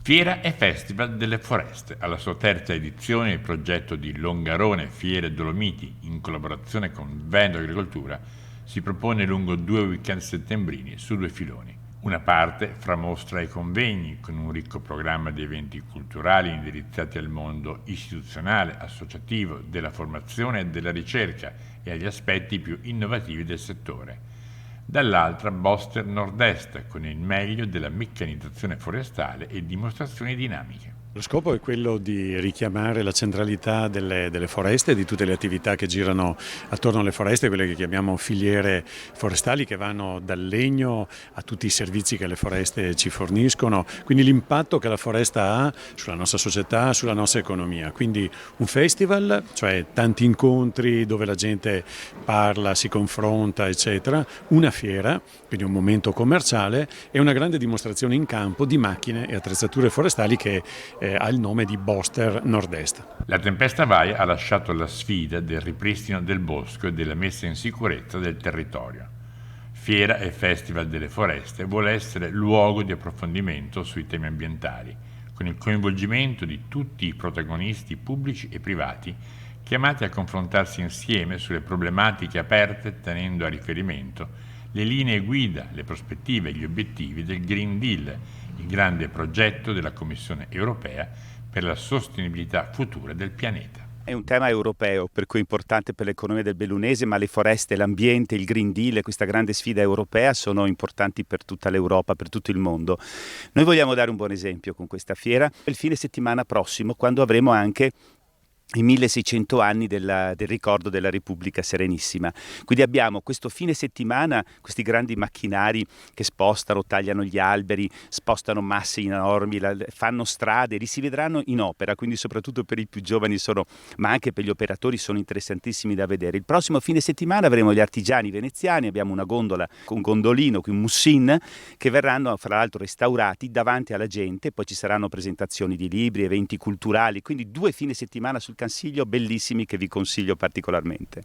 Fiera e Festival delle Foreste. Alla sua terza edizione il progetto di Longarone Fiere Dolomiti, in collaborazione con Veneto Agricoltura, si propone lungo 2 weekend settembrini su 2 filoni. Una parte fra mostra e convegni, con un ricco programma di eventi culturali indirizzati al mondo istituzionale, associativo, della formazione e della ricerca e agli aspetti più innovativi del settore. Dall'altra Boster Nord-Est, con il meglio della meccanizzazione forestale e dimostrazioni dinamiche. Lo scopo è quello di richiamare la centralità delle foreste e di tutte le attività che girano attorno alle foreste, quelle che chiamiamo filiere forestali, che vanno dal legno a tutti i servizi che le foreste ci forniscono, quindi l'impatto che la foresta ha sulla nostra società, sulla nostra economia. Quindi un festival, cioè tanti incontri dove la gente parla, si confronta, eccetera, una fiera, quindi un momento commerciale, e una grande dimostrazione in campo di macchine e attrezzature forestali che ha il nome di Boster Nord-Est. La tempesta Vaia ha lasciato la sfida del ripristino del bosco e della messa in sicurezza del territorio. Fiera e Festival delle Foreste vuole essere luogo di approfondimento sui temi ambientali, con il coinvolgimento di tutti i protagonisti pubblici e privati chiamati a confrontarsi insieme sulle problematiche aperte tenendo a riferimento le linee guida, le prospettive e gli obiettivi del Green Deal, il grande progetto della Commissione europea per la sostenibilità futura del pianeta. È un tema europeo, per cui è importante per l'economia del bellunese, ma le foreste, l'ambiente, il Green Deal e questa grande sfida europea sono importanti per tutta l'Europa, per tutto il mondo. Noi vogliamo dare un buon esempio con questa fiera il fine settimana prossimo, quando avremo anche i 1600 anni del ricordo della Repubblica Serenissima. Quindi abbiamo questo fine settimana questi grandi macchinari che spostano, tagliano gli alberi, spostano masse enormi, fanno strade, li si vedranno in opera, quindi soprattutto per i più giovani ma anche per gli operatori sono interessantissimi da vedere. Il prossimo fine settimana avremo gli artigiani veneziani, abbiamo una gondola, un gondolino, un mussin, che verranno fra l'altro restaurati davanti alla gente, poi ci saranno presentazioni di libri, eventi culturali, quindi 2 fine settimana sul Cansiglio bellissimi che vi consiglio particolarmente.